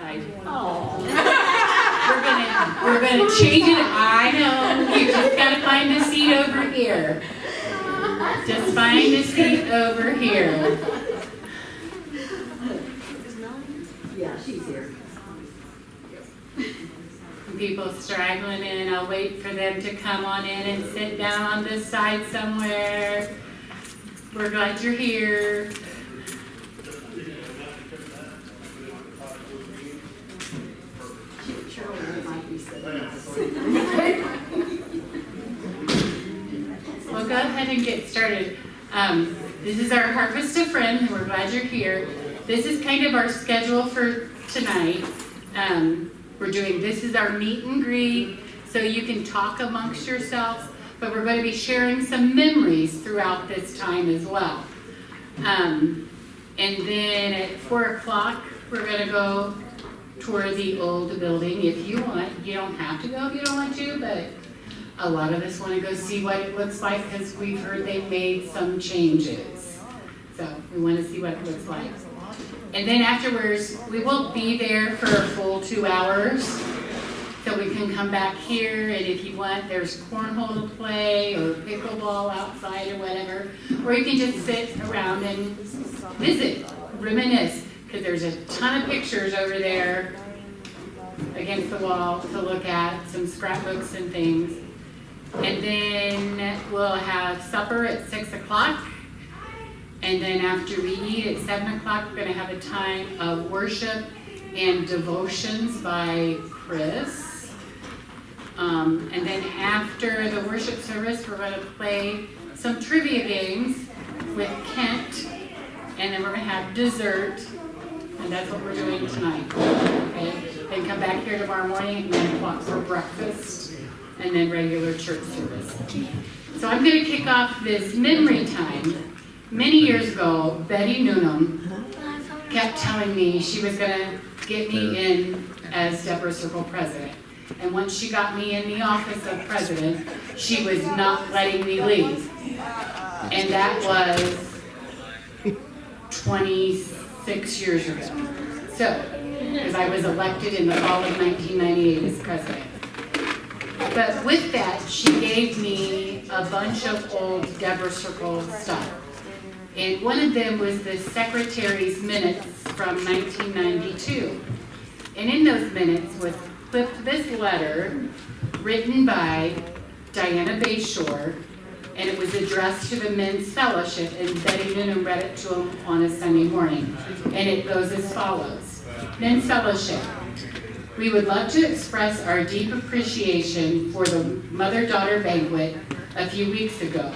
side. Oh. We're gonna change it. I know, you just gotta find the seat over here. Just find the seat over here. Yeah, she's here. People straggling in, I'll wait for them to come on in and sit down on this side somewhere. We're glad you're here. Cheryl might be sitting. Well, go ahead and get started. This is our Harvest of Friends, and we're glad you're here. This is kind of our schedule for tonight. This is our meet and greet, so you can talk amongst yourselves, but we're going to be sharing some memories throughout this time as well. And then at 4 o'clock, we're going to go toward the old building if you want. You don't have to go if you don't want to, but a lot of us want to go see what it looks like because we've heard they've made some changes. So we want to see what it looks like. And then afterwards, we won't be there for a full 2 hours. So we can come back here, and if you want, there's cornhole to play or pickleball outside or whatever. Or you can just sit around and visit, reminisce, because there's a ton of pictures over there against the wall to look at, some scrapbooks and things. And then we'll have supper at 6 o'clock. And then after we eat at 7 o'clock, we're going to have a time of worship and devotions by Chris. And then after the worship service, we're going to play some trivia games with Kent. And then we're going to have dessert. And that's what we're doing tonight. Okay? Then come back here tomorrow morning at 9 o'clock for breakfast. And then regular church service. So I'm going to kick off this memory time. Many years ago, Betty Noonan kept telling me she was going to get me in as Deborah Circle president. And once she got me in the office of president, she was not letting me leave. And that was 26 years ago. So, because I was elected in the fall of 1998 as president. But with that, she gave me a bunch of old Deborah Circle stuff. And one of them was the secretary's minutes from 1992. And in those minutes was clipped this letter written by Diana Bayshore, and it was addressed to the Men's Fellowship, and Betty Noonan read it to them on a Sunday morning. And it goes as follows. Men's Fellowship. We would love to express our deep appreciation for the mother-daughter banquet a few weeks ago.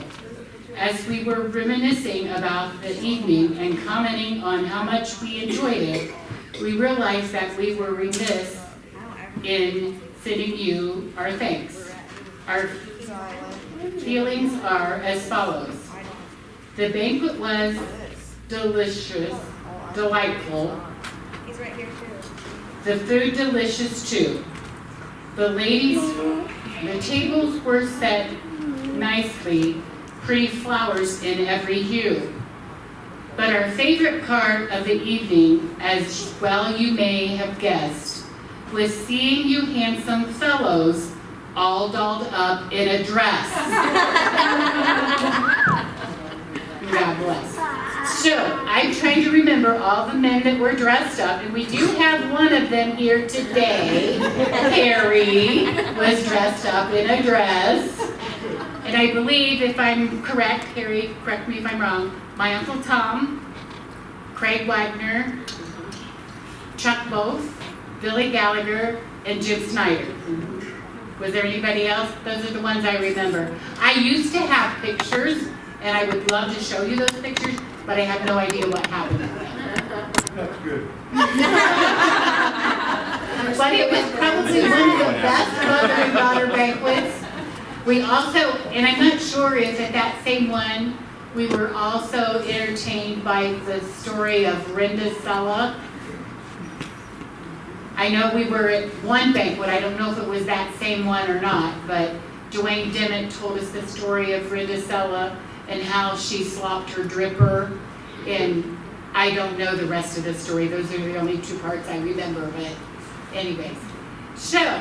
As we were reminiscing about the evening and commenting on how much we enjoyed it, we realized that we were remiss in sending you our thanks. Our feelings are as follows. The banquet was delicious, delightful. He's right here too. The food delicious too. The tables were set nicely, pretty flowers in every hue. But our favorite part of the evening, as well you may have guessed, was seeing you handsome fellows all dolled up in a dress. God bless. So, I'm trying to remember all the men that were dressed up, and we do have one of them here today. Harry was dressed up in a dress. And I believe, if I'm correct, Harry, correct me if I'm wrong, my Uncle Tom, Craig Wagner, Chuck Both, Billy Gallagher, and Jim Snyder. Was there anybody else? Those are the ones I remember. I used to have pictures, and I would love to show you those pictures, but I have no idea what happened to them. That's good. But it was probably one of the best mother and daughter banquets. We also, and I'm not sure if at that same one, we were also entertained by the story of Rinda Sella. I know we were at one banquet, I don't know if it was that same one or not, but Dwayne Dimmitt told us the story of Rinda Sella and how she slopped her dripper in I don't know the rest of the story. Those are the only 2 parts I remember, but anyways. So,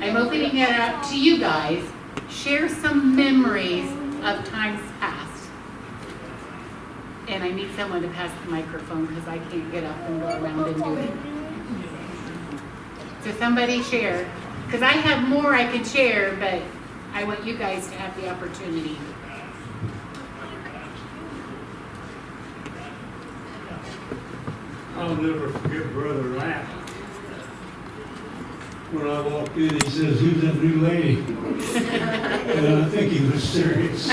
I'm opening it up to you guys. Share some memories of times past. And I need someone to pass the microphone because I can't get up and go around and do it. So somebody share, because I have more I could share, but I want you guys to have the opportunity. I'll never forget Brother Lapp. When I walked in, he says, "Who's that new lady?" And I think he was serious.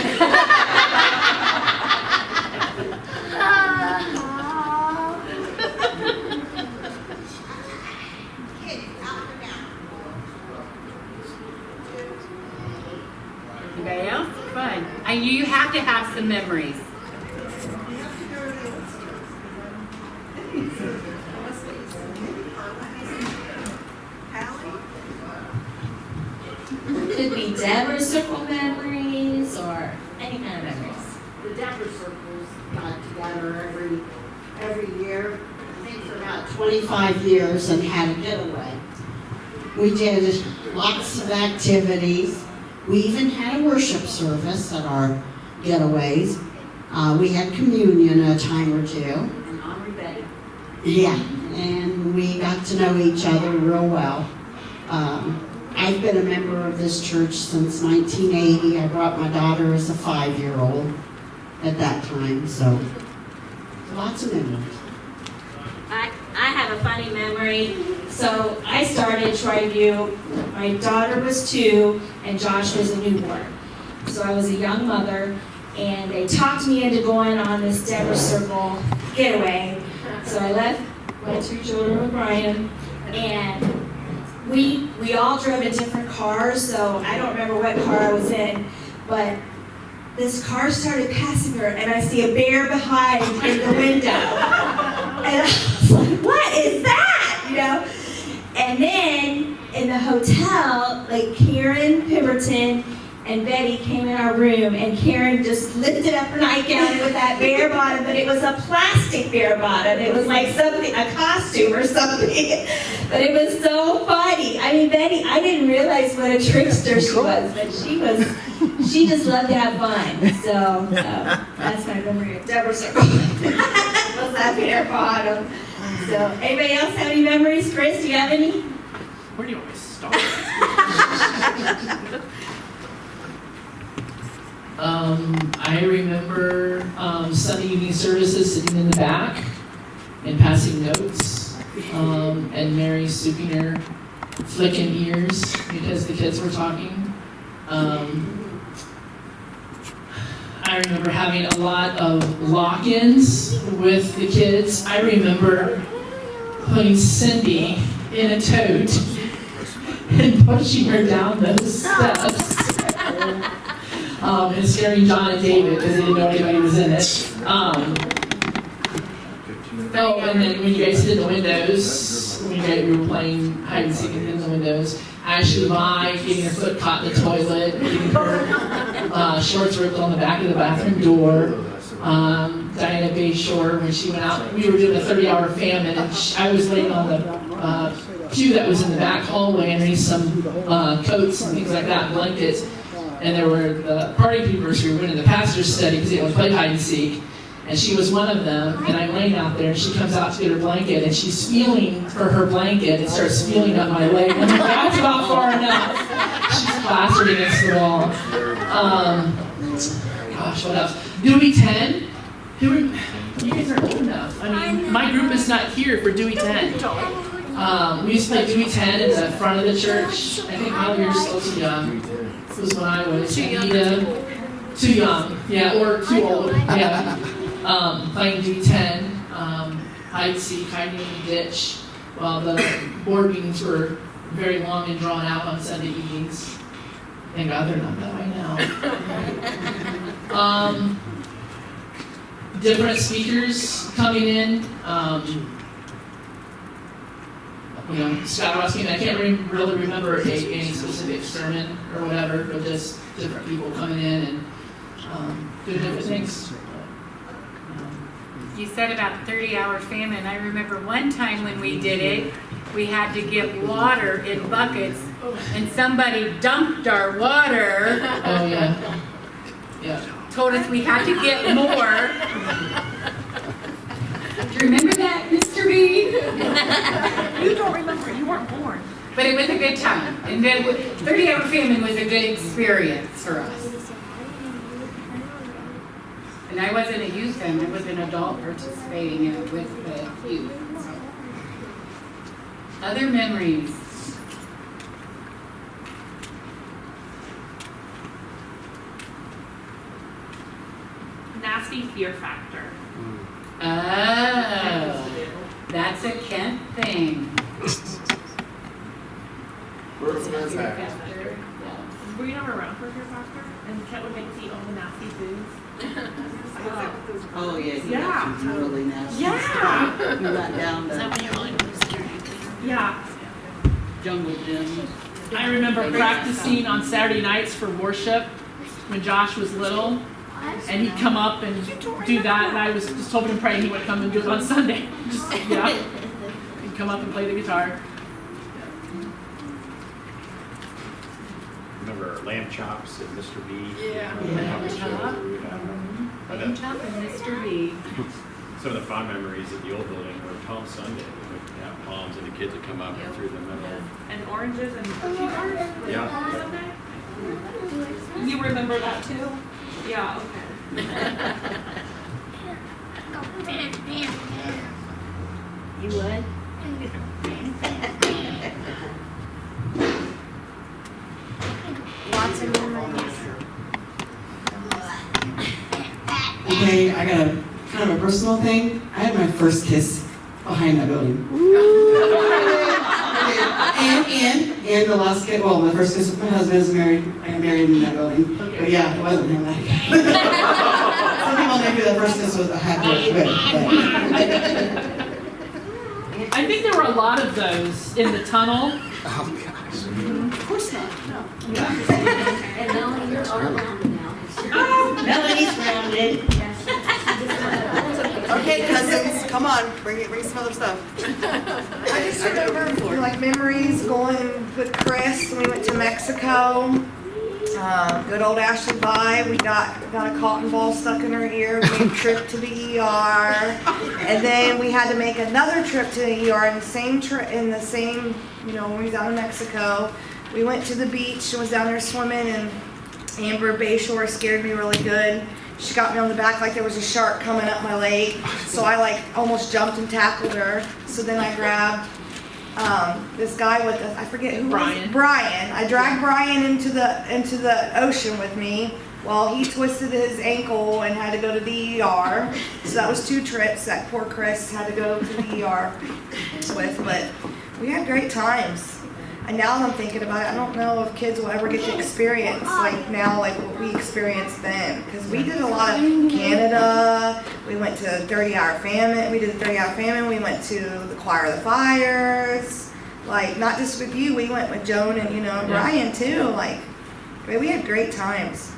Anybody else? Fun. You have to have some memories. Could be Deborah Circle memories or any kind of memories. The Dapper Circles got together every year, I think for about 25 years, and had a getaway. We did lots of activities. We even had a worship service at our getaways. We had communion a time or two. And Henri Betty. Yeah, and we got to know each other real well. I've been a member of this church since 1980. I brought my daughter as a 5-year-old at that time, so lots of memories. I have a funny memory. So I started Triview. My daughter was 2 and Josh was a newborn. So I was a young mother, and they talked me into going on this Deborah Circle getaway. So I left my 2 children with Brian, and we all drove in different cars, so I don't remember what car I was in, but this car started passing her, and I see a bear behind in the window. And I was like, what is that? You know? And then in the hotel, like Karen Pemberton and Betty came in our room, and Karen just lifted up her nightgown with that bear bottom, but it was a plastic bear bottom. It was like something, a costume or something. But it was so funny. I mean, Betty, I didn't realize what a trickster she was, but she just loved to have fun. So that's my memory of Deborah Circle. Was that bear bottom. So anybody else have any memories? Chris, do you have any? Where do you want me to start? I remember Sunday evening services sitting in the back and passing notes, and Mary stooping her, flicking ears because the kids were talking. I remember having a lot of lock-ins with the kids. I remember putting Cindy in a tote and pushing her down those steps. And scaring John and David because they didn't know anybody was in it. And then when you guys did the windows, when you were playing hide and seek in the windows, Ashley Mai getting her foot caught in the toilet, getting her shorts ripped on the back of the bathroom door. Diana Bayshore, when she went out, we were doing a 30-hour famine, and I was laying on the pew that was in the back hallway underneath some coats and things like that, blankets. And there were the party peepers who were in the pastor's study because they would play hide and seek. And she was one of them, and I'm laying out there, and she comes out to get her blanket, and she's feeling for her blanket and starts feeling up my leg. And I'm like, that's about far enough. She's plastered against the wall. Gosh, what else? Dewey 10. You guys aren't old enough. I mean, my group is not here for Dewey 10. We used to play Dewey 10 in the front of the church. I think Molly, you're still too young. This was when I was too young, yeah, or too old, yeah. Playing Dewey 10, hide and seek, hiding in the ditch, while the board meetings were very long and drawn out on Sunday evenings. Thank God they're not that way now. Different speakers coming in. Scott Ruskin, I can't really remember any specific sermon or whatever, but just different people coming in and doing different things. you said about 30-hour famine. I remember one time when we did it, we had to get water in buckets, and somebody dumped our water, Oh, yeah. Yeah. told us we had to get more. Do you remember that, Mr. B? You don't remember, you weren't born. But it was a good time. And then 30-hour famine was a good experience for us. And I wasn't a youth then, I was an adult participating in it with the youth. So. Other memories. Nasty fear factor. Oh, that's a Kent thing. Were you never around for fear factor? And Kent would make us eat all the nasty foods. Oh, yeah. Yeah. It's really nasty. Yeah. You got down the Yeah. jungle gym. I remember practicing on Saturday nights for worship when Josh was little. And he'd come up and do that, and I was just hoping and praying he would come and do it on Sunday. Just, yeah. He'd come up and play the guitar. Remember lamb chops and Mr. B? Yeah. Lamb chop. Lamb chop and Mr. B. Some of the fond memories at the old building were Palm Sunday. We would have palms and the kids would come up and through the middle. And oranges and cookie bars. Yeah. Sunday. You remember that too? Yeah, okay. You would? Lots of memories. Okay, I got a kind of a personal thing. I had my first kiss behind that building. And the last kiss, well, my first kiss with my husband is married. I got married in that building. But yeah, it wasn't him. Some people think that first kiss was a happy with. I think there were a lot of those in the tunnel. Of course not. And Melanie, you're all around now. Melanie's rounded. Okay, cousins, come on, bring some other stuff. I just remember like memories going with Chris when we went to Mexico. Good old Ashley Vi, we got a cotton ball stuck in her ear. We made a trip to the ER, and then we had to make another trip to the ER in the same when we was down in Mexico. We went to the beach and was down there swimming, and Amber Bayshore scared me really good. She got me on the back like there was a shark coming up my leg. So I like almost jumped and tackled her. So then I grabbed this guy with I forget who Brian. Brian. I dragged Brian into the ocean with me while he twisted his ankle and had to go to the ER. So that was 2 trips that poor Chris had to go to the ER with. But we had great times. And now that I'm thinking about it, I don't know if kids will ever get to experience like what we experienced then. Because we did a lot of Canada. We went to 30-hour famine. We did the 30-hour famine. We went to the Choir of the Fires. Like not just with you. We went with Joan and Brian too. Like we had great times.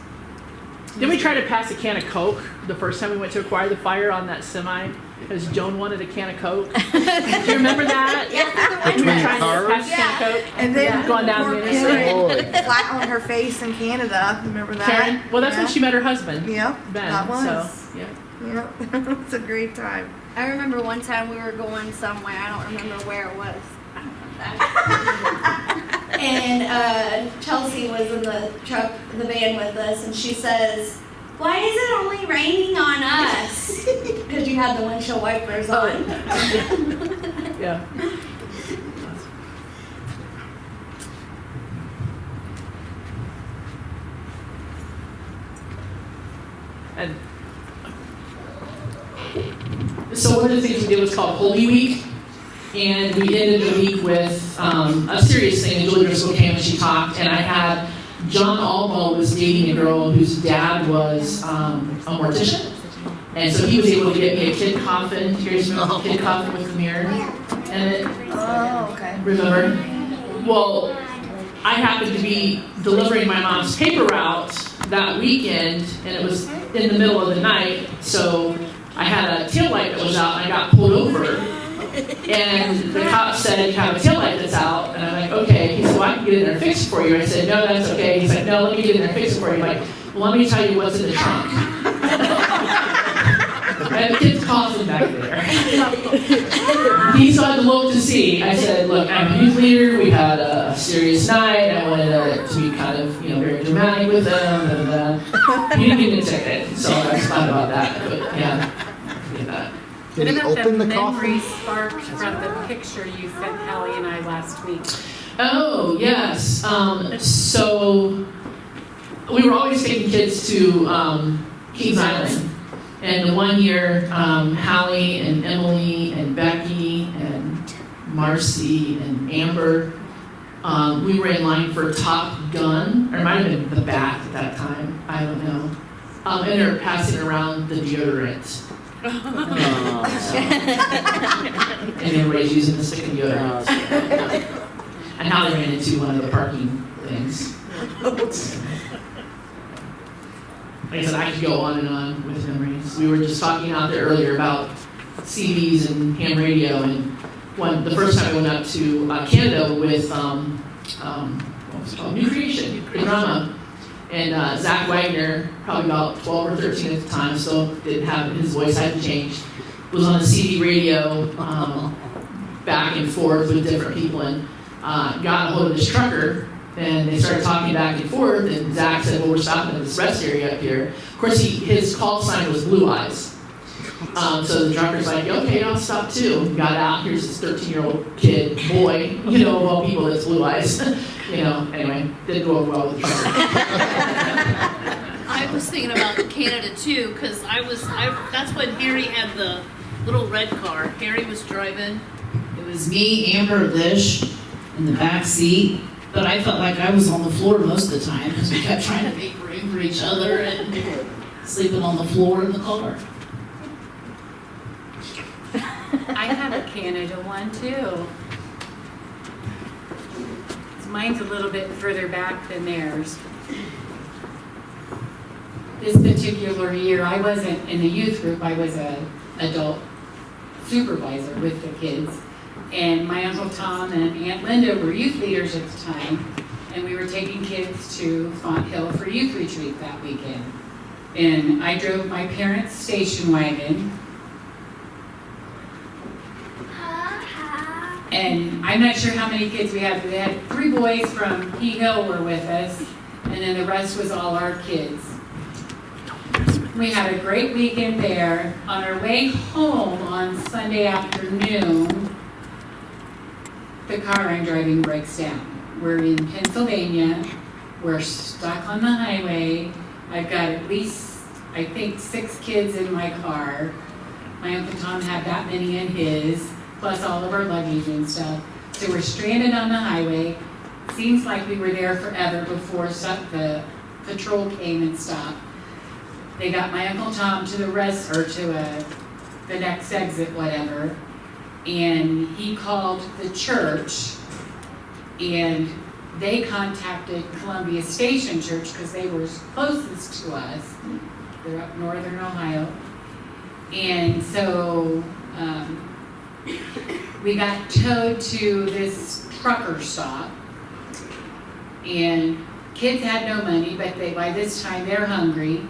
Didn't we try to pass a can of Coke the first time we went to acquire the fire on that semi? Because Joan wanted a can of Coke. Do you remember that? Yeah. We were trying to pass a can of Coke. And then Going down poor the Karen interstate. flat on her face in Canada. Remember that? Karen? Well, that's yeah. when she met her husband, Yep, Ben. that was. So, yeah. Yep, it's a great time. I remember one time we were going somewhere, I don't remember where it was. And Chelsea was in the truck, the van with us, and she says, "Why is it only raining on us?" Because you had the windshield wipers on. Yeah. And so one of the things we did was called Holy Week, and we ended the week with a serious thing. And Julie Driscoll came and she talked, and I had John Almo was dating a girl whose dad was a mortician, and so he was able to get me a kid coffin. Here's a kid coffin with a mirror in it. Oh, okay. Remember? Well, I happened to be delivering my mom's paper route that weekend, and it was in the middle of the night, so I had a tail light that was out, and I got pulled over. And the cop said, you have a tail light that's out. And I'm like, okay. He said, well, I can get in there and fix it for you. I said, no, that's okay. He's like, no, let me get in there and fix it for you. I'm like, well, let me tell you what's in the trunk. And the kid's coughing back there. He still had to look to see. I said, look, I'm a youth leader. We had a serious night. I wanted it to be kind of, very dramatic with them. And he didn't get a ticket, so I was fine about that. But yeah, did that. Did he What about open the the coffin? memories sparked from the picture you sent Hallie and I last week? Oh, yes. So we were always taking kids to Kings Island. And the one year, Hallie and Emily and Becky and Marcy and Amber, we were in line for Top Gun, or it might have been the Bat at that time, I don't know. And they were passing around the deodorant. And everybody's using the stick of deodorant. And Hallie ran into one of the parking things. Like I said, I could go on and on with memories. We were just talking out there earlier about CDs and ham radio, and the first time I went up to Canada with what was it called? New Creation, the drama, and Zach Wagner, probably about 12 or 13 at the time, still didn't have his voice hadn't changed, was on the CD radio back and forth with different people, and got a hold of this trucker. And they started talking back and forth, and Zach said, well, we're stopping at this rest area up here. Of course, his call sign was Blue Eyes. So the trucker's like, okay, I'll stop too. Got out, here's this 13-year-old kid, boy, of all people, that's Blue Eyes. Anyway, didn't go over well with the trucker. I was thinking about Canada too, because that's when Harry had the little red car. Harry was driving. It was me, Amber, Lish, in the back seat. But I felt like I was on the floor most of the time because we kept trying to make room for each other and sleeping on the floor in the car. I have a Canada one too. Mine's a little bit further back than theirs. This particular year, I wasn't in the youth group, I was an adult supervisor with the kids. And my Uncle Tom and Aunt Linda were youth leaders at the time, and we were taking kids to Font Hill for youth retreat that weekend. And I drove my parents' station wagon, and I'm not sure how many kids we had. We had 3 boys from He Hill were with us, and then the rest was all our kids. We had a great weekend there. On our way home on Sunday afternoon, the car I'm driving breaks down. We're in Pennsylvania. We're stuck on the highway. I've got at least, I think, 6 kids in my car. My Uncle Tom had that many in his, plus all of our luggage and stuff. So we're stranded on the highway. Seems like we were there forever before the patrol came and stopped. They got my Uncle Tom to the next exit, whatever. And he called the church, and they contacted Columbia Station Church because they were closest to us. They're up northern Ohio. And so we got towed to this trucker stop, and kids had no money, but by this time they're hungry.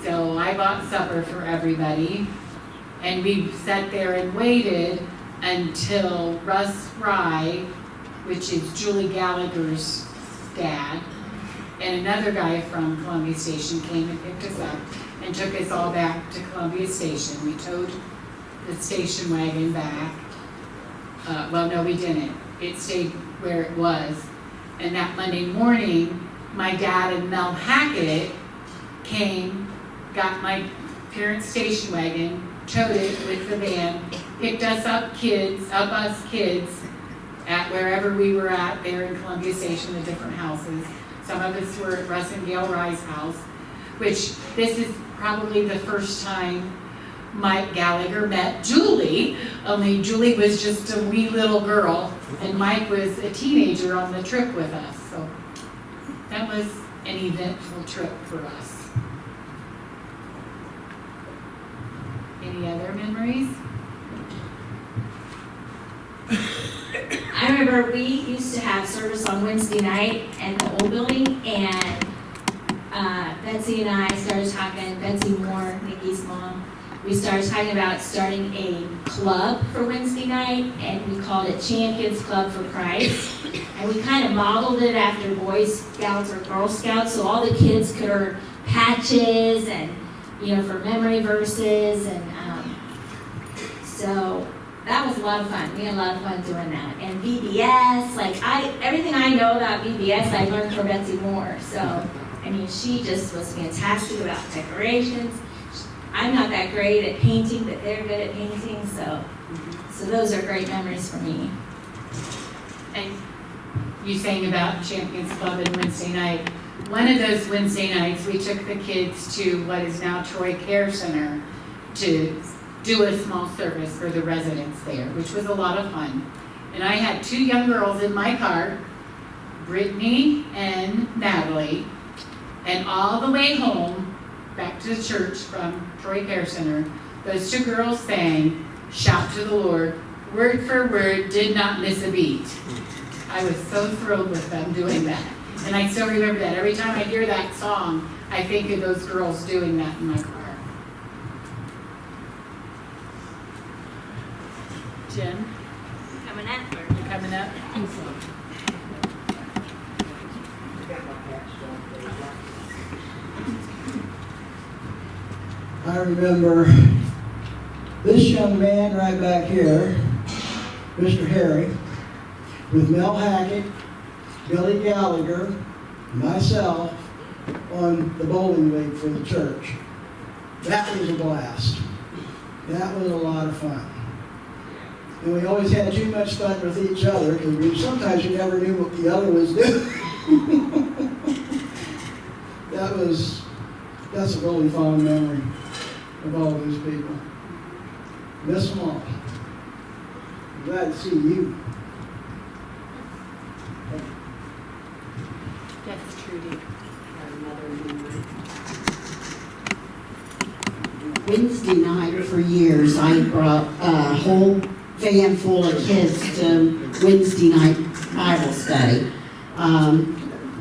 So I bought supper for everybody, and we sat there and waited until Russ Fry, which is Julie Gallagher's dad, and another guy from Columbia Station came and picked us up and took us all back to Columbia Station. We towed the station wagon back. Well, no, we didn't. It stayed where it was. And that Monday morning, my dad and Mel Hackett came, got my parents' station wagon, towed it with the van, picked us kids at wherever we were at there in Columbia Station, the different houses. Some of us were at Russ and Gail Rye's house, which this is probably the first time Mike Gallagher met Julie, only Julie was just a wee little girl, and Mike was a teenager on the trip with us. So that was an eventful trip for us. Any other memories? I remember we used to have service on Wednesday night at the old building, and Betsy and I started talking, Betsy Moore, Nikki's mom, we started talking about starting a club for Wednesday night, and we called it Champions Club for Christ. And we kind of modeled it after Boy Scouts or Girl Scouts, so all the kids could earn patches and, for memory verses, and so that was a lot of fun. We had a lot of fun doing that. And VBS, everything I know about VBS, I learned from Betsy Moore. So, she just was fantastic about decorations. I'm not that great at painting, but they're good at painting, so those are great memories for me. And you sang about Champions Club and Wednesday night. One of those Wednesday nights, we took the kids to what is now Troy Care Center to do a small service for the residents there, which was a lot of fun. And I had 2 young girls in my car, Brittany and Natalie, and all the way home, back to the church from Troy Care Center, those 2 girls sang, "Shout to the Lord," word for word, did not miss a beat. I was so thrilled with them doing that. And I still remember that. Every time I hear that song, I think of those girls doing that in my car. Jen, Coming up. you coming up? I remember this young man right back here, Mr. Harry, with Mel Hackett, Billy Gallagher, myself, on the bowling league for the church. That was a blast. That was a lot of fun. And we always had too much fun with each other because sometimes you never knew what the other was doing. That's a really fond memory of all these people. Miss them all. I'm glad to see you. That's Trudy. Wednesday night for years, I brought a whole van full of kids to Wednesday night Bible study.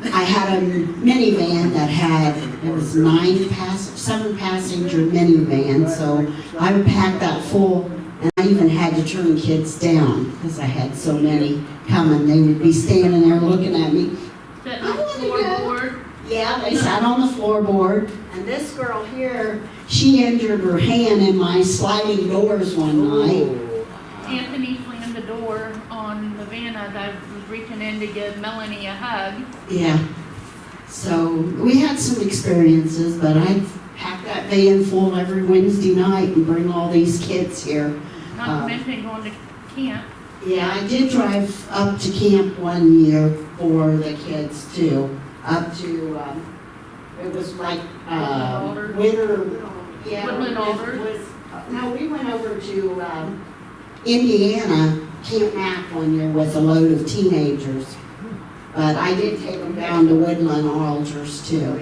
I had a minivan that had, it was 7-passenger minivan, so I would pack that full, and I even had to turn kids down because I had so many coming. They would be standing there looking at me. That floorboard. Yeah, they sat on the floorboard, and this girl here, she injured her hand in my sliding doors one night. Anthony slammed the door on the van as I was reaching in to give Melanie a hug. Yeah. So we had some experiences, but I'd pack that van full every Wednesday night and bring all these kids here. Not to mention going to camp. Yeah, I did drive up to camp one year for the kids too. Up to, it was like winter. Yeah, Woodland Alders? No, we went over to Indiana, Camp Mac one year with a load of teenagers. But I did take them down to Woodland Alders too.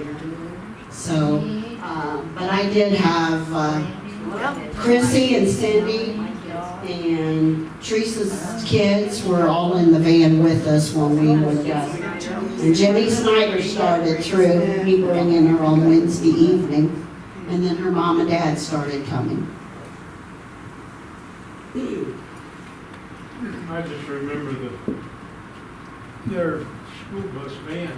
So, but I did have Chrissy and Cindy and Teresa's kids were all in the van with us when we would go. And Jenny Snyder started through, we bring in her on Wednesday evening, and then her mom and dad started coming. I just remember their school bus van.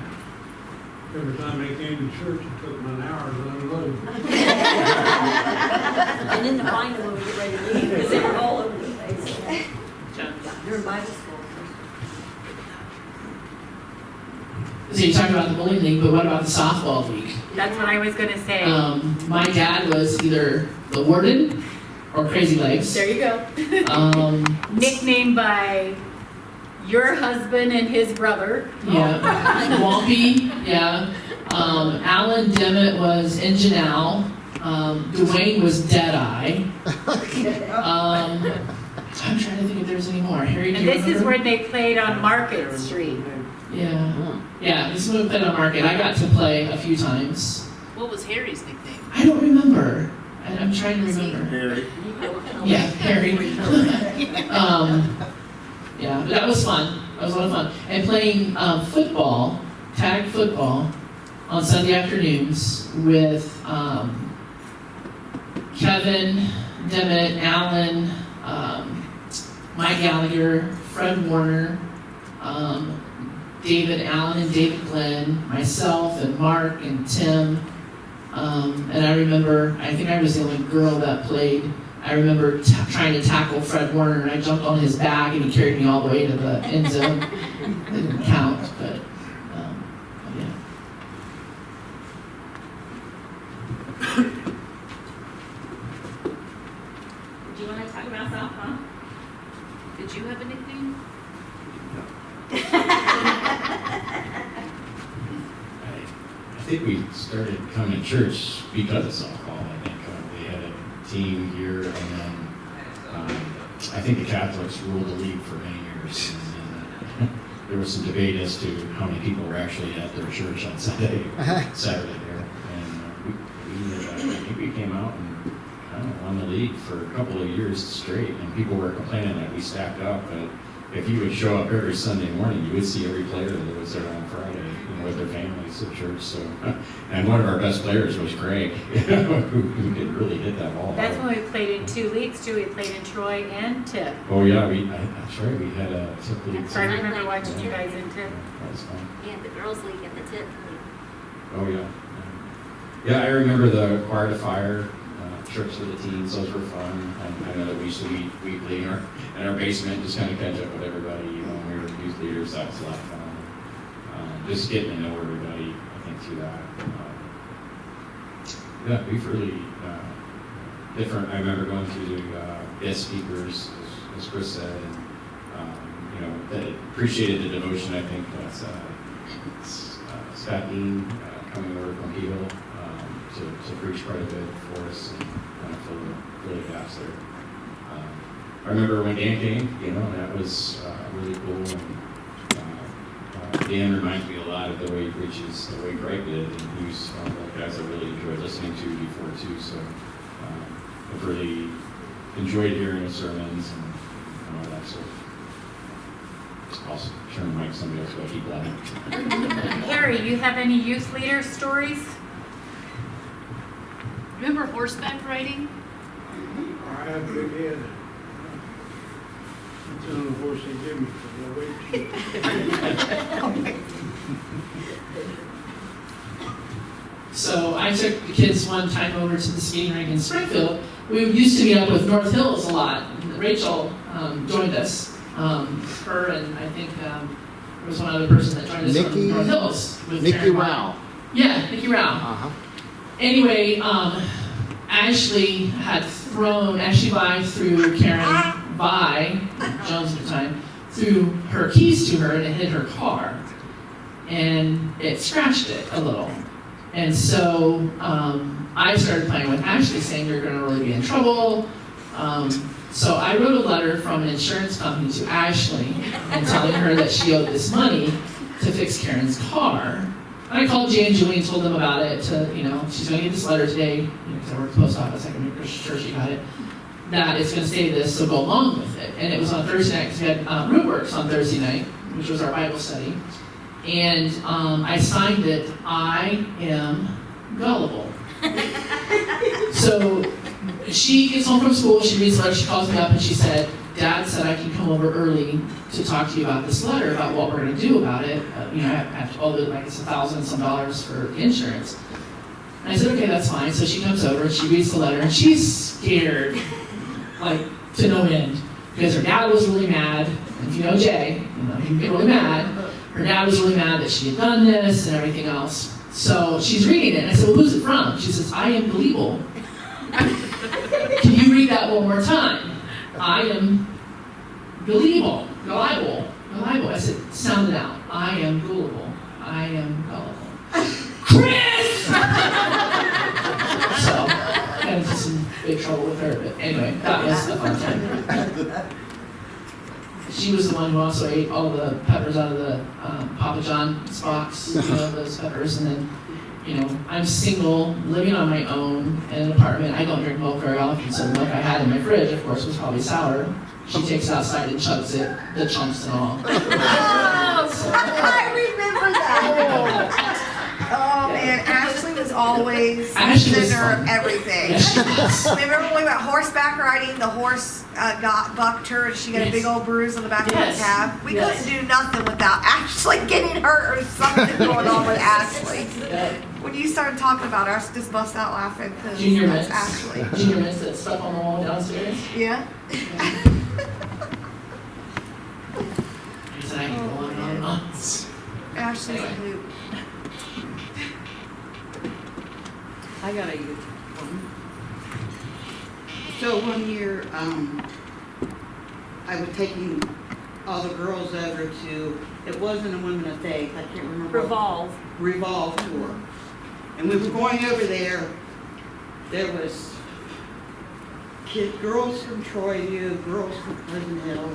Every time they came to church, it took them an hour to unload. And then to find them when we get ready to leave, because they were all over the place. They're in Bible school. So you talked about the bowling league, but what about the softball league? That's what I was gonna say. My dad was either the warden or Crazy Legs. There you go. Nicknamed by your husband and his brother. Yeah. Wampy, yeah. Alan Dimmitt was Ingenal. Dwayne was Deadeye. I'm trying to think if there's any more. Harry, do And you this is remember? where they played on Market Street. Yeah. Yeah, this is when we played on Market. I got to play a few times. What was Harry's nickname? I don't remember. And I'm trying to remember. Harry. Yeah, Harry. Yeah, but that was fun. That was a lot of fun. And playing football, tag football, on Sunday afternoons with Kevin, Demet, Alan, Mike Gallagher, Fred Warner, David Allen and David Glenn, myself and Mark and Tim. And I remember, I think I was the only girl that played. I remember trying to tackle Fred Warner, and I jumped on his back, and he carried me all the way to the end zone. It didn't count, but yeah. Do you want to talk about softball? Did you have a nickname? I think we started coming to church because of softball. I think we had a team here, and then I think the Catholics ruled the league for many years. And there was some debate as to how many people were actually at their church on Saturday there. And I think we came out and kind of won the league for a couple of years straight. And people were complaining that we stacked up, but if you would show up every Sunday morning, you would see every player that was there on Friday, with their families at church. So, and one of our best players was Greg, who could really hit that ball. That's when we played in 2 leagues too. We played in Troy and Tip. Oh yeah, that's right. We had a Tip league. So I remember watching you guys in Tip. That was fun. And the girls' league and the Tip league. Oh yeah. Yeah, I remember the choir to fire trips with the teens. Those were fun. I know that we used to meet weekly in our basement, just kind of catch up with everybody. When we were youth leaders, that was a lot of fun. Just getting to know everybody, I think, through that. Yeah, we've really different. I remember going through the guest speakers, as Chris said, and that appreciated the devotion. I think that's Scott Dean coming over from Hilo to preach quite a bit for us and kind of fill the gaps there. I remember when Dan came, that was really cool. And, Dan reminds me a lot of the way he preaches, the way Greg did, and he was one of the guys I really enjoyed listening to before too. So I've really enjoyed hearing his sermons and all that. So I'll turn the mic to somebody else, but keep that. Harry, you have any youth leader stories? Remember horseback riding? I had a big head. It's the only horse they give me for the weight. So I took the kids one time over to the skating rink in Springfield. We used to meet up with North Hills a lot. Rachel joined us. Her and I think there was one other person that joined us from North Hills. With Nikki Karen Rao. Yeah, Nikki Rao. Uh-huh. Anyway, Ashley had thrown Ashley Vi through Karen Vi, Jones at the time, threw her keys to her and it hit her car. And it scratched it a little. And so I started playing with Ashley saying you're going to really be in trouble. So I wrote a letter from an insurance company to Ashley and telling her that she owed this money to fix Karen's car. And I called Jay and Julie and told them about it she's going to get this letter today, because I work at the post office, I can make sure she got it, that it's going to say this, so go along with it. And it was on Thursday night, because we had Rootworks on Thursday night, which was our Bible study. And I signed it, I am gullible. So she gets home from school, she reads the letter, she calls me up and she said, Dad said I can come over early to talk to you about this letter, about what we're going to do about it. I have to owe it like it's $1,000 and some for insurance. And I said, okay, that's fine. So she comes over and she reads the letter and she's scared, like to no end, because her dad was really mad. And if you know Jay, he can get really mad. Her dad was really mad that she had done this and everything else. So she's reading it and I said, well, who's it from? She says, I am gullible. Can you read that one more time? I am gullible. I said, sound it out. I am gullible. I am gullible. Chris! So, got into some big trouble with her, but anyway, that was a fun time. She was the one who also ate all the peppers out of the Papa John's box, those peppers, and then you know, I'm single, living on my own in an apartment. I don't drink milk very often, so the milk I had in my fridge, of course, was probably sour. She takes it outside and chugs it, the chunks and all. Oh, I remember that. Oh man, Ashley was always the Ashley was center of fun. everything. Yes, she was. Remember when we went horseback riding? The horse bucked her, and she got a big old bruise on the back Yes. of the cab. We Yes. couldn't do nothing without Ashley getting hurt or something going on with Ashley. Yeah. When you started talking about her, I just bust out laughing because Junior that's mints. Ashley. Junior mints that stuck on the wall downstairs. Yeah. He said, I can go on and on. Ashley's a hoot. I got a youth one. So one year, I was taking all the girls over to, it wasn't a Women of Faith, I can't remember. Revolve tour. And we were going over there, there was girls from Troyview, girls from Pleasant Hill,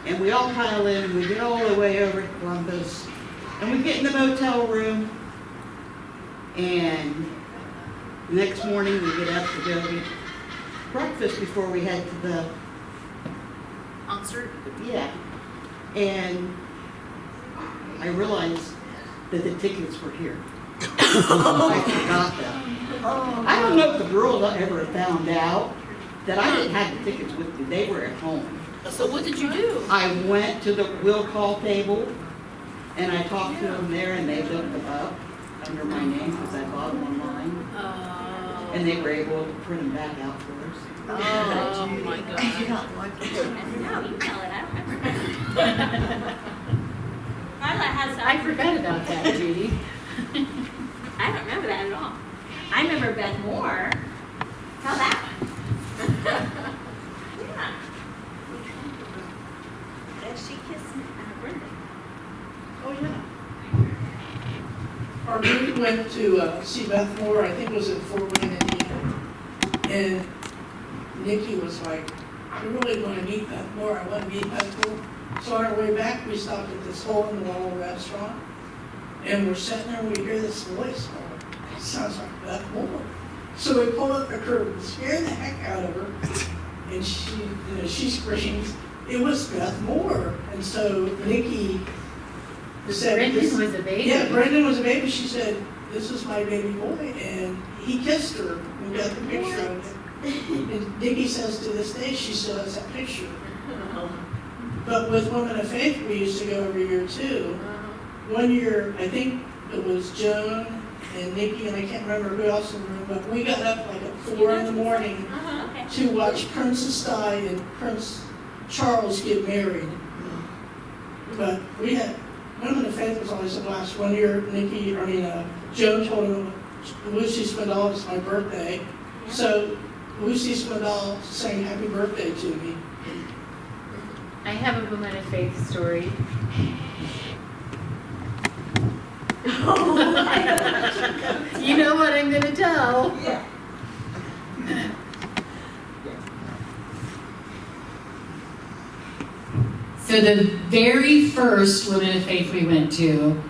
and we all pile in, and we get all the way over to Columbus, and we get in the motel room, and the next morning we get up to go eat breakfast before we head to the Concert. yeah. And I realized that the tickets were here. I forgot them. I don't know if the girls ever found out that I didn't have the tickets with me. They were at home. So what did you do? I went to the will call table and I talked to them there and they looked them up under my name because I bought them online. And they were able to print them back out for us. Oh my God. You're not lucky. No, you tell it, I don't remember. Carla has, I forgot about that, Judy. I don't remember that at all. I remember Beth Moore. Tell that one. Yeah. Did she kiss Brenda? Oh, yeah. Our group went to see Beth Moore, I think it was in Fort Wayne, Indiana. And Nikki was like, I really want to meet Beth Moore. I want to meet Beth Moore. So on our way back, we stopped at this hole-in-the-wall restaurant. And we're sitting there and we hear this voice. Oh, it sounds like Beth Moore. So we pull up the curtain, scare the heck out of her. And she screams, it was Beth Moore. And so Nikki said, Brendan was a baby. yeah, Brendan was a baby. She said, this is my baby boy. And he kissed her. We got the picture of it. And Nikki says to this day, she still has that picture. But with Women of Faith, we used to go every year too. One year, I think it was Joan and Nikki, and I can't remember who else in the room, but we got up like at 4 in the morning to watch Princess Di and Prince Charles get married. But we had, Women of Faith was always a blast. One year, Joan told him, Lucy Swindoll, it's my birthday. So Lucy Swindoll sang happy birthday to me. I have a Woman of Faith story. You know what I'm going to tell. Yeah. So the very first Women of Faith we went to,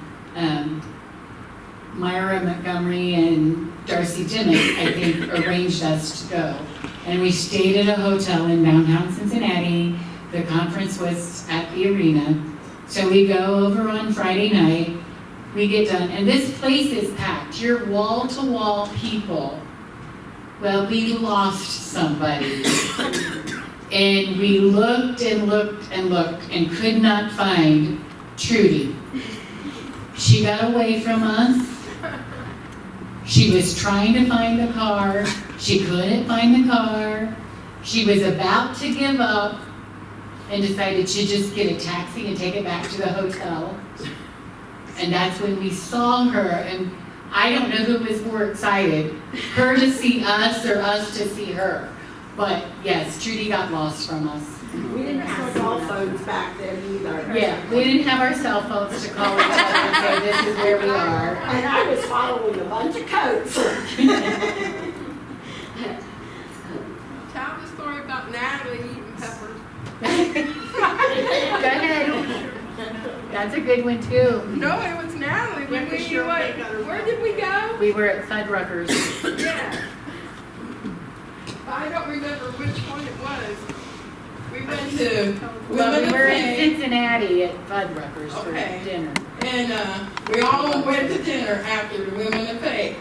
Myra Montgomery and Darcy Dimmick, I think, arranged us to go. And we stayed at a hotel in downtown Cincinnati. The conference was at the arena. So we go over on Friday night. We get done, and this place is packed. You're wall-to-wall people. Well, we lost somebody. And we looked and looked and looked and could not find Trudy. She got away from us. She was trying to find the car. She couldn't find the car. She was about to give up and decided she'd just get a taxi and take it back to the hotel. And that's when we saw her, and I don't know who was more excited, her to see us or us to see her. But yes, Trudy got lost from us. We didn't have cell phones back then either. Yeah, we didn't have our cell phones to call each other and say, this is where we are. And I was following a bunch of coats. Tell the story about Natalie eating peppers. Go ahead. That's a good one too. No, it was Natalie. When where did we go? We were at Fuddruckers. Yeah. I don't remember which one it was. We went to Well, we were in Faye, Cincinnati at Fuddruckers for Okay. dinner. and we all went to dinner after the Women of Faith.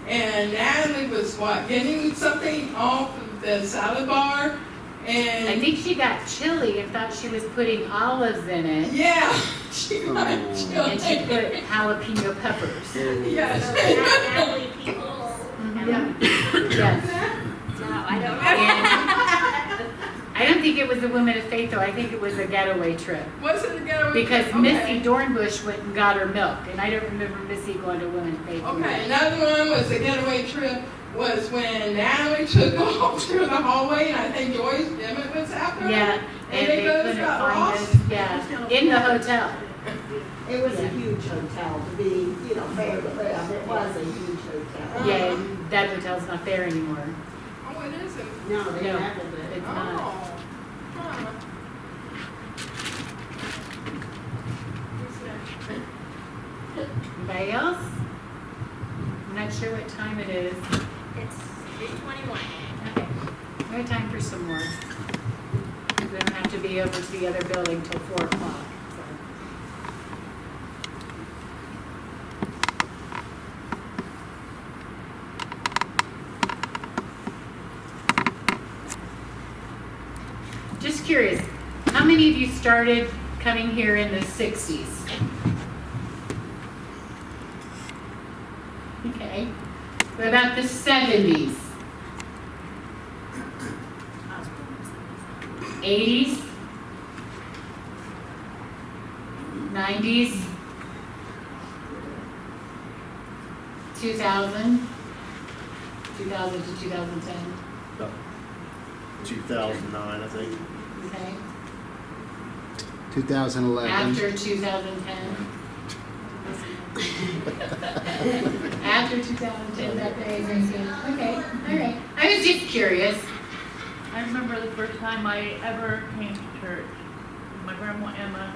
And Natalie was getting something off of the salad bar, I and think she got chili and thought she was putting olives in it. yeah, she got And she put jalapeno peppers. Yes. Natalie Peoples. Yes. No, I don't And I don't think it was a Women of Faith though. I think it was a getaway trip. Was it a getaway? Because Okay. Missy Dornbush went and got her milk, and I don't remember Missy going to Women of Faith. Okay, another one was a getaway trip was when Natalie took off through the hallway, and I think Joyce Dimmitt was after her. Yeah, and they both couldn't got find lost. us. Yeah, in the hotel. It was a huge hotel to be, fair to them. It was a huge hotel. Yeah, and that hotel's not there anymore. Oh, it isn't. No, they No. leveled it. It's not. Oh. Huh. Anybody else? I'm not sure what time it is. It's 3:21. Okay, we have time for some more. We don't have to be over to the other building till 4 o'clock. So. Just curious, how many of you started coming here in the 60s? Okay. What about the 70s? 80s? 90s? 2000? 2000 to 2010? 2009, I think. Okay. 2011. After 2010? After 2010, that day, very good. Okay, all right. I was just curious. I remember the first time I ever came to church with my grandma Emma.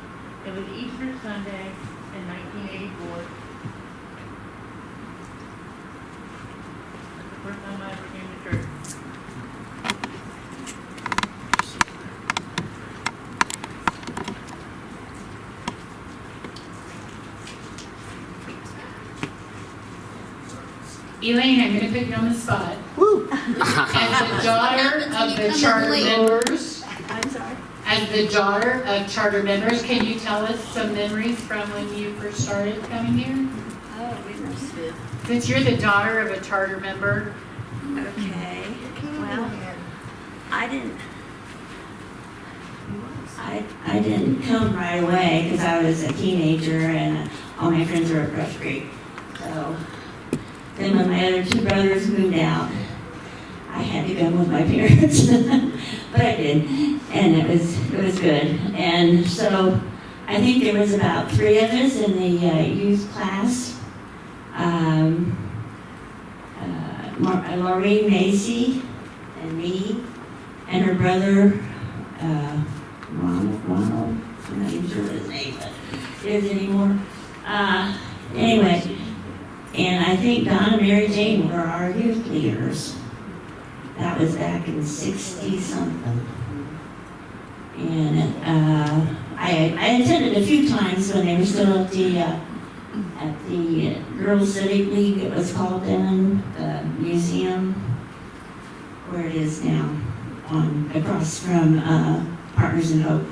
It was Easter Sunday in 1984. That's the first time I ever came to church. Elaine, I'm going to put you on the spot. Woo! As the daughter of the charter members, I'm sorry. as the daughter of charter members, can you tell us some memories from when you first started coming here? Oh, goodness. Since you're the daughter of a charter member, Okay. Well, I didn't come right away because I was a teenager and all my friends were at Brush Creek. So then when my other two brothers moved out, I had to come with my parents. But I did, and it was good. And so I think there was about 3 of us in the youth class. Laurie Macy and me and her brother Ronald. I'm not even sure what his name is anymore. Anyway, and I think Don and Mary Jane were our youth leaders. That was back in 60-something. And I attended a few times when they were still at the Girls Civic League, it was called then, the museum, where it is now, across from Partners in Hope.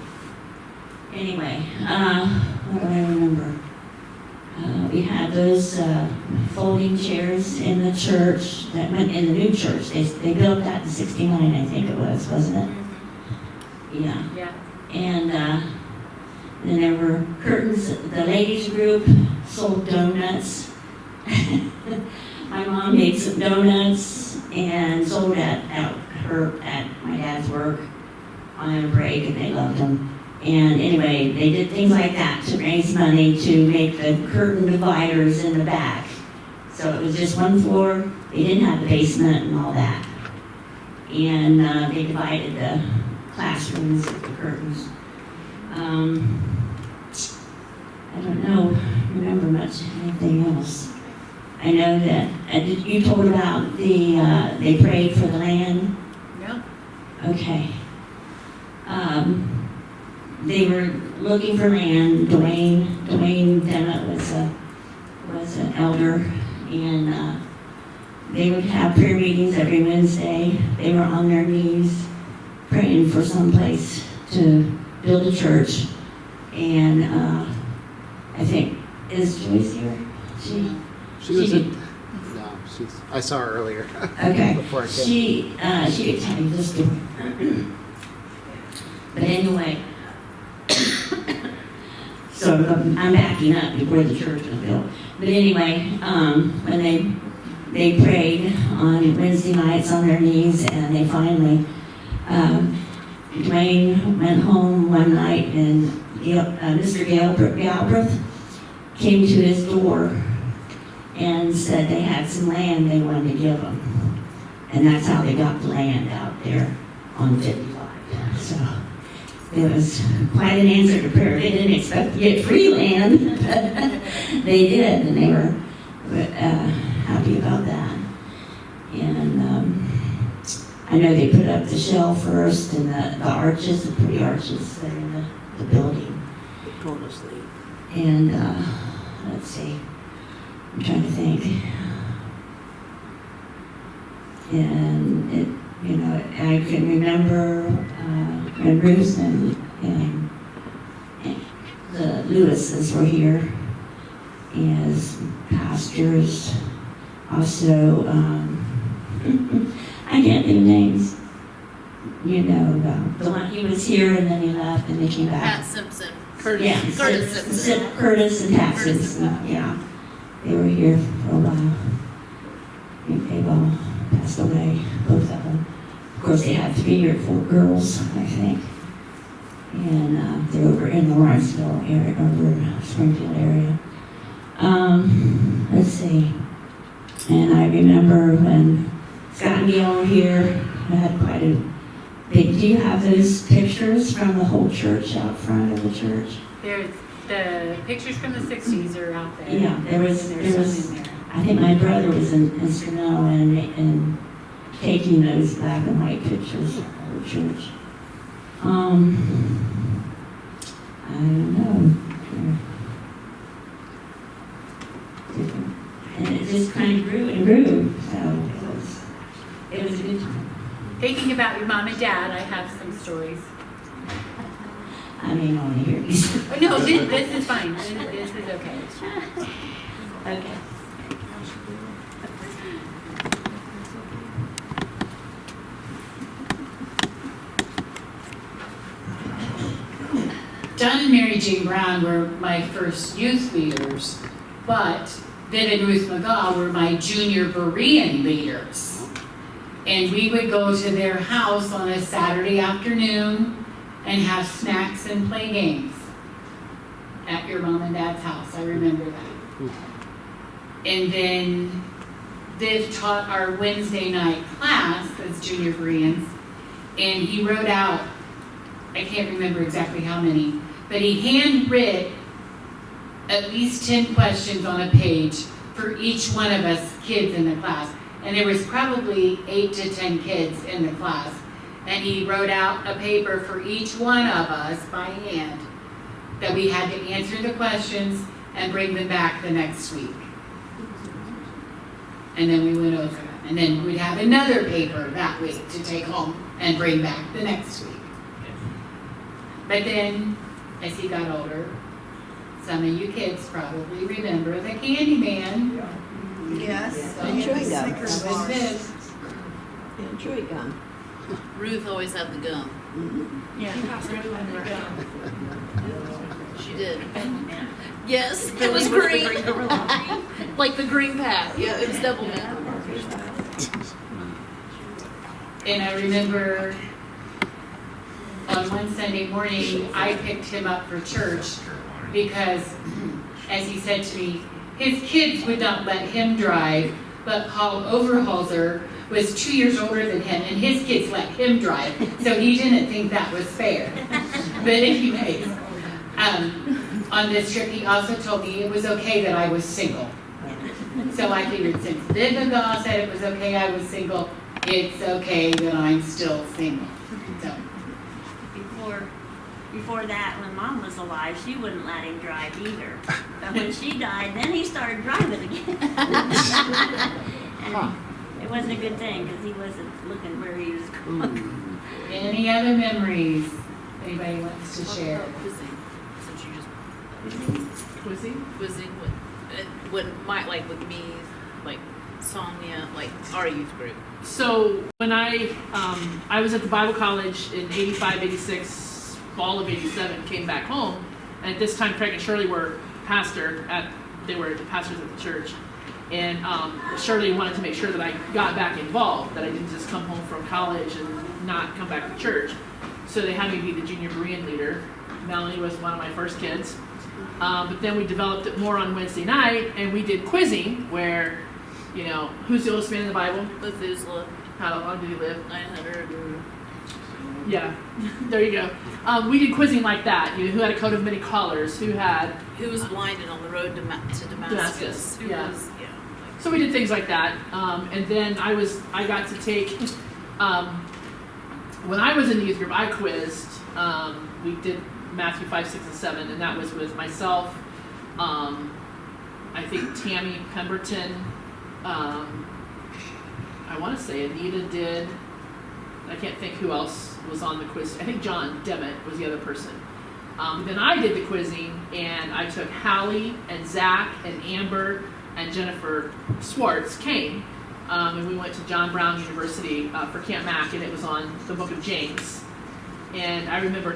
Anyway, what do I remember? We had those folding chairs in the church, that went in the new church. They built that in 69, I think it was, wasn't it? Yeah. yeah. And then there were curtains. The ladies group sold donuts. My mom made some donuts and sold at my dad's work on a break, and they loved them. And anyway, they did things like that to raise money to make the curtain dividers in the back. So it was just one floor. They didn't have the basement and all that. And they divided the classrooms with the curtains. I don't remember much anything else. I know that, you told about they prayed for the land? Yeah. Okay. They were looking for land. Dwayne Dennett was an elder, and they would have prayer meetings every Wednesday. They were on their knees praying for some place to build a church. And I think, is Joyce here? She was no, I saw her earlier. Okay. Before I came. She could tell you this story. But anyway, so I'm backing up before the church was built. But anyway, when they prayed on Wednesday nights on their knees, and they finally, Dwayne went home one night, and Mr. Galbraith came to his door and said they had some land they wanted to give him. And that's how they got the land out there on 55. So it was quite an answer to prayer. They didn't expect to get free land. They did, and they were happy about that. And I know they put up the shell first, and the arches, the pretty arches that are in the building. And let's see, I'm trying to think. And it, I can remember when Ruth and the Lewises were here as pastors. Also, I can't think of names. The one, he was here and then he left and they came back. Pat Simpson. Curtis. Yeah, Curtis Simpson. Curtis and Pat Simpson, yeah. They were here for a while. I think they've all passed away, both of them. Of course, they had 3 or 4 girls, I think. And they're over in the Lawrenceville area, over Springfield area. Let's see. And I remember when Scott and Gail were here, I had quite a big, do you have those pictures from the whole church out front of the church? There's the pictures from the 60s are out there. Yeah, there was, some in there. I think my brother was instrumental in taking those black and white pictures of the church. I don't know. And it just kind of grew and grew, so it was a good time. Thinking about your mom and dad, I have some stories. I may not want to hear these. No, this is fine. This is okay. Okay. John and Mary Jane Brown were my first youth leaders, but Viv and Ruth McGaw were my junior Berean leaders. And we would go to their house on a Saturday afternoon and have snacks and play games at your mom and dad's house. I remember that. And then Viv taught our Wednesday night class as junior Bereans, and he wrote out, I can't remember exactly how many, but he handwrote at least 10 questions on a page for each one of us kids in the class. And there was probably 8 to 10 kids in the class. And he wrote out a paper for each one of us by hand that we had to answer the questions and bring them back the next week. And then we went over it. And then we'd have another paper that week to take home and bring back the next week. But then, as he got older, some of you kids probably remember the Candyman. Yes. And chewing gum. That was Viv. And chewing gum. Ruth always had the gum. Yeah. She did. Yes, it was green. Like the green pack. Yeah, it was double mint. And I remember on one Sunday morning, I picked him up for church because, as he said to me, his kids would not let him drive, but Paul Overholzer was 2 years older than him, and his kids let him drive, so he didn't think that was fair. But anyways, on this trip, he also told me it was okay that I was single. So I figured since Linda said it was okay I was single, it's okay that I'm still single. So. Before that, when Mom was alive, she wouldn't let him drive either. But when she died, then he started driving again. And it wasn't a good thing because he wasn't looking where he was going. Any other memories anybody wants to share? Quizzing, since you just. Quizzing? Quizzing like with me, like Sonia, like our youth group. So when I was at the Bible college in 85, 86, fall of 87, came back home, and at this time Craig and Shirley were they were the pastors at the church, and Shirley wanted to make sure that I got back involved, that I didn't just come home from college and not come back to church. So they had me be the junior Berean leader. Melanie was one of my first kids. But then we developed it more on Wednesday night, and we did quizzing, where, you know, who's the oldest man in the Bible? Methuselah. How long did he live? 900. Yeah, there you go. We did quizzing like that. You know, who had a coat of many colors? Who was blinded on the road to Damascus? Who Yeah. was, So we did things like that. And then I got to take, when I was in the youth group, I quizzed. We did Matthew 5, 6, and 7, and that was with myself, I think Tammy Pemberton, I want to say Anita did. I can't think who else was on the quiz. I think John Demmett was the other person. Then I did the quizzing, and I took Hallie and Zach and Amber and Jennifer Swartz came, and we went to John Brown University for Camp Mac, and it was on the Book of James. And I remember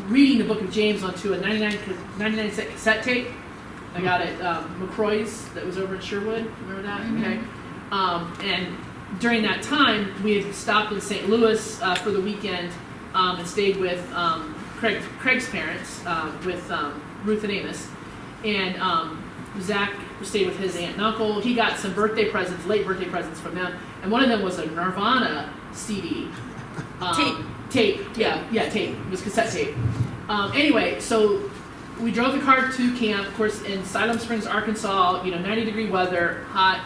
reading the Book of James onto a 99 cent cassette tape. I got it McCroy's that was over in Sherwood. Remember that? Mm-hmm. Okay. And during that time, we had stopped in St. Louis for the weekend and stayed with Craig's parents, with Ruth and Amos. And Zach stayed with his aunt and uncle. He got some late birthday presents from them. And one of them was a Nirvana CD. Tape. Yeah, tape. It was cassette tape. Anyway, so we drove the car to camp, of course, in Siloam Springs, Arkansas, 90-degree weather, hot.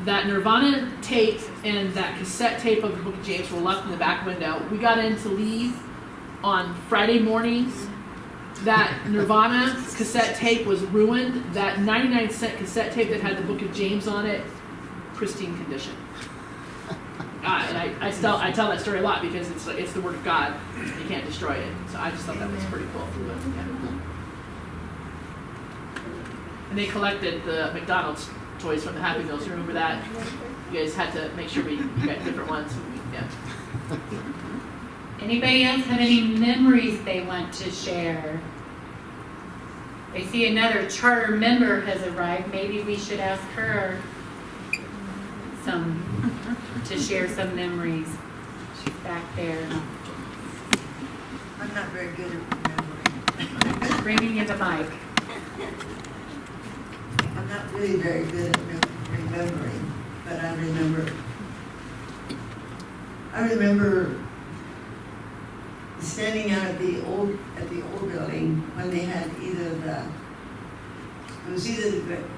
That Nirvana tape and that cassette tape of the Book of James were left in the back window. We got in to leave on Friday mornings. That Nirvana cassette tape was ruined. That 99-cent cassette tape that had the Book of James on it, pristine condition. And I tell that story a lot because it's the Word of God. You can't destroy it. So I just thought that was pretty cool. Yeah. And they collected the McDonald's toys from the Happy Meals. You remember that? You guys had to make sure you got different ones. Yeah. Anybody else have any memories they want to share? I see another charter member has arrived. Maybe we should ask her to share some memories. She's back there. I'm not very good at remembering. Bringing you the mic. I'm not really very good at remembering, but I remember standing out at the old building when they had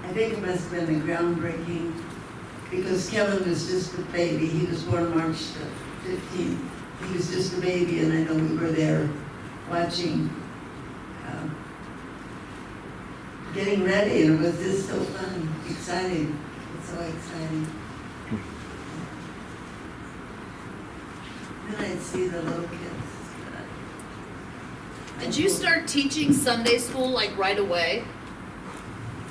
I think it must have been the groundbreaking, because Kevin was just a baby. He was born March 15th. He was just a baby, and I know we were there watching, getting ready, and it was just so fun, exciting. It's so exciting. Then I'd see the little kids. Did you start teaching Sunday school like right away?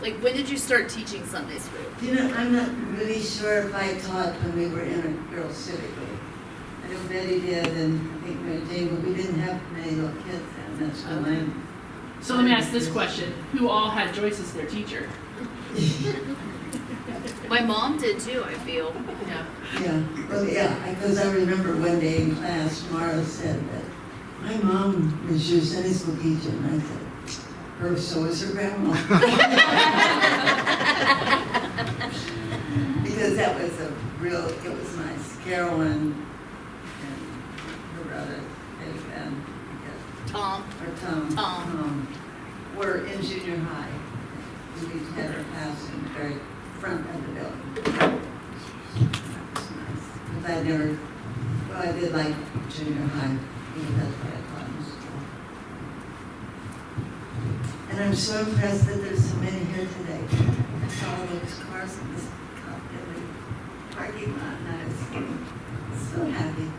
Like when did you start teaching Sunday school? I'm not really sure if I taught when we were in a girls' civic group. I know Betty did, and I think Mary Jane, but we didn't have many little kids then. That's when So let me ask this question. Who all had Joyce as their teacher? My mom did too, I feel. Yeah. Yeah, well, yeah, because I remember one day in class, Mara said that my mom was your Sunday school teacher, and I said, so is her grandma. Because that was it was nice. Carolyn and her brother, and Tom. Tom. in junior high. We had our house in the very front of the building. That was nice. Because I never, well, I did like junior high, because that's what I taught in school. And I'm so impressed that there's so many here today. I saw all those cars in this parking lot, and I was so happy.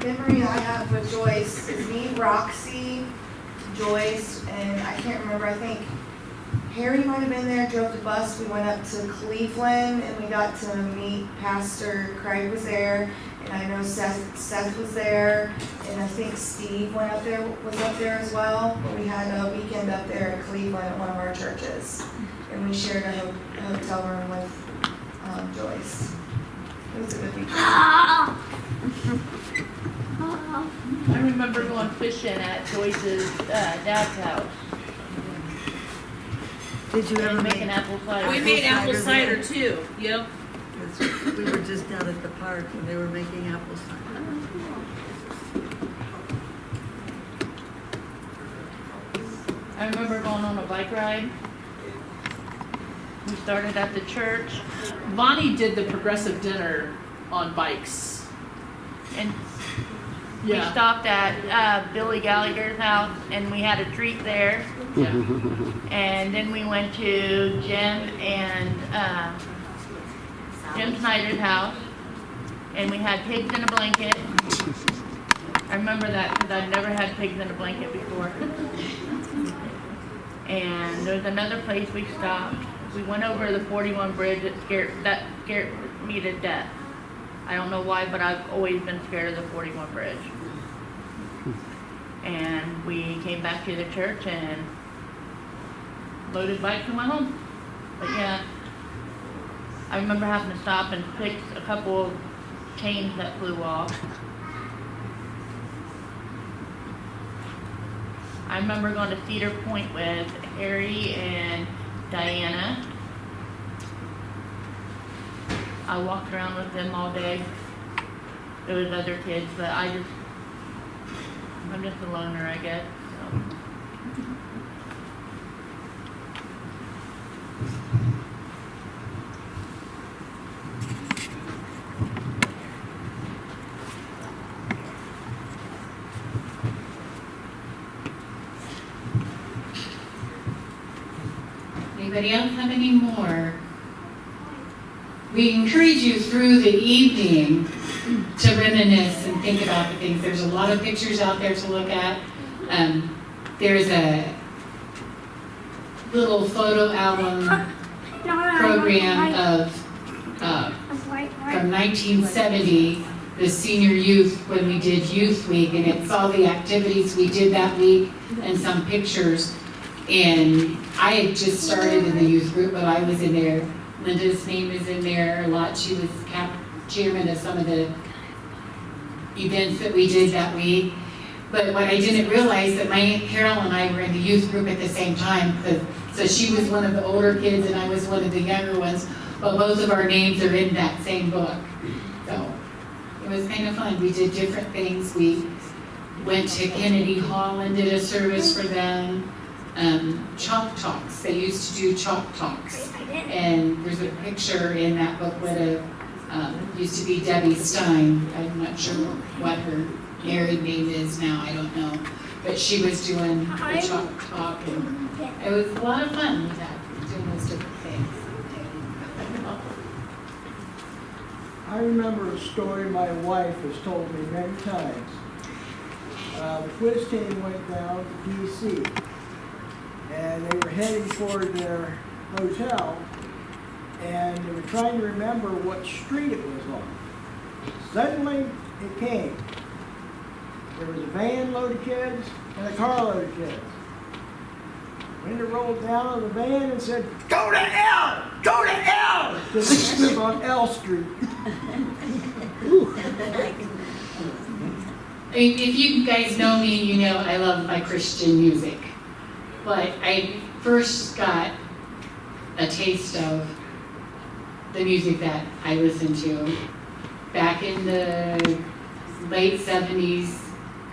The memory I have with Joyce is me, Roxy, Joyce, and I can't remember, I think Harry might have been there, drove the bus, we went up to Cleveland, and we got to meet Pastor Craig was there, and I know Seth was there, and I think Steve was up there as well. We had a weekend up there in Cleveland at one of our churches, and we shared a hotel room with Joyce. It was a good weekend. I remember going fishing at Joyce's dad's house. Did you ever And make making apple cider? We made apple cider too, yep. We were just down at the park and they were making apple cider. I remember going on a bike ride. We started at the church, Bonnie did the progressive dinner on bikes. and we Yeah. stopped at Billy Gallagher's house, and we had a treat there. Yeah. And then we went to Jim Snyder's house, and we had pigs in a blanket. I remember that because I'd never had pigs in a blanket before. And there was another place we stopped. We went over the 41 bridge that scared me to death. I don't know why, but I've always been scared of the 41 bridge. And we came back to the church and loaded bikes and went home. But yeah, I remember having to stop and fix a couple of chains that flew off. I remember going to Cedar Point with Harry and Diana. I walked around with them all day. There was other kids, but I'm just a loner, I guess. So. Anybody else have any more? We encourage you through the evening to reminisce and think about the things. There's a lot of pictures out there to look at. There's a little photo album program of from 1970, the senior youth, when we did Youth Week, and it's all the activities we did that week and some pictures. And I had just started in the youth group, but I was in there. Linda's name is in there a lot. She was chairman of some of the events that we did that week. But what I didn't realize that Carol and I were in the youth group at the same time. So she was one of the older kids and I was one of the younger ones. But both of our names are in that same book. So it was kind of fun. We did different things. We went to Kennedy Hall and did a service for them. Chalk Talks. They used to do Chalk Talks. And there's a picture in that booklet of, used to be Debbie Stein. I'm not sure what her married name is now, I don't know. But she was doing the Chalk Talk, and it was a lot of fun with that, doing those different things. I remember a story my wife has told me many times. The quiz team went down to D.C. and they were heading toward their hotel, and they were trying to remember what street it was on. Suddenly, it came. There was a van load of kids and a car load of kids. Linda rolled down on the van and said, "Go to L! Go to L!" Because they live on L Street. If you guys know me, you know I love my Christian music. But I first got a taste of the music that I listened to back in the late 70s,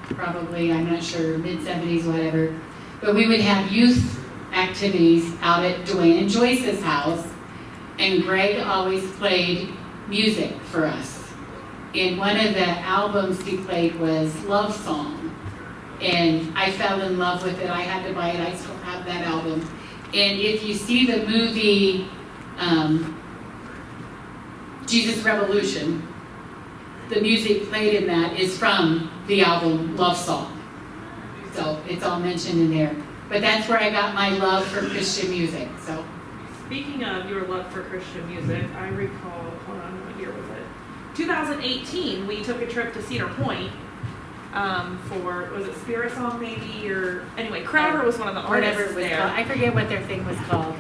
probably, I'm not sure, mid-70s, whatever. But we would have youth activities out at Dwayne and Joyce's house, and Greg always played music for us. And one of the albums he played was Love Song, and I fell in love with it. I had to buy it. I still have that album. And if you see the movie Jesus Revolution, the music played in that is from the album Love Song. So it's all mentioned in there. But that's where I got my love for Christian music. So, speaking of your love for Christian music, I recall, hold on, what year was it? 2018, we took a trip to Cedar Point for, was it Spirit Song maybe, or, anyway, Crowder was one of the artists whatever it was there. called. I forget what their thing was called.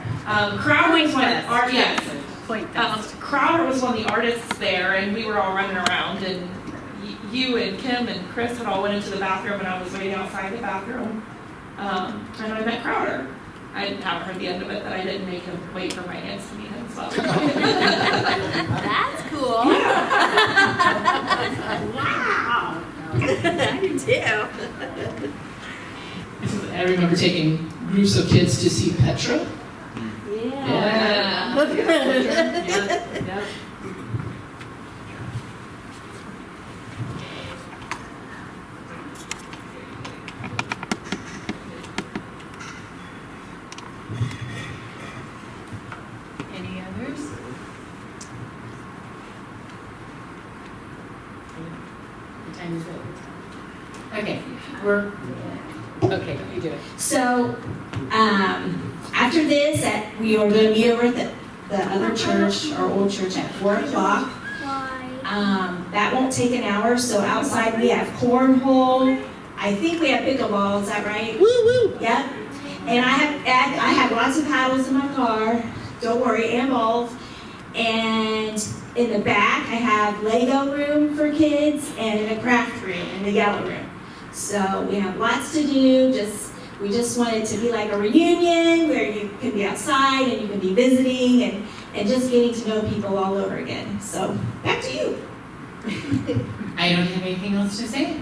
Crowder was one of the artists. Yes. Point Fest. Crowder was one of the artists there, and we were all running around, and you and Kim and Chris had all went into the bathroom, and I was waiting outside the bathroom, and I met Crowder. I haven't heard the end of it, that I didn't make him wait for my aunts to meet him, so. That's cool. Wow. I do too. I remember taking groups of kids to see Petra. Yeah. Yeah. Any others? What time is it? Okay, okay, you do it. So, after this, we are going to meet over at the other church, our old church, at 4 o'clock. That won't take an hour, so outside we have cornhole. I think we have pickleball, is that right? Woo woo! Yep. And I have lots of paddles in my car, don't worry, and balls. And in the back, I have Lego room for kids and a craft room in the yellow room. So we have lots to do. We just want it to be like a reunion where you can be outside and you can be visiting and just getting to know people all over again. So back to you. I don't have anything else to say.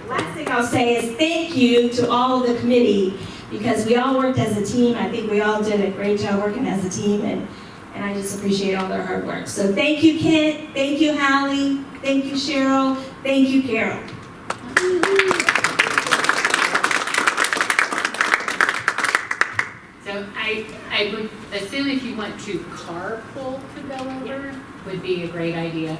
Last thing I'll say is thank you to all of the committee, because we all worked as a team. I think we all did a great job working as a team, and I just appreciate all their hard work. So thank you, Kent. Thank you, Hallie. Thank you, Cheryl. Thank you, Carol. So I would assume if you want to carpool to go over, would be a great idea.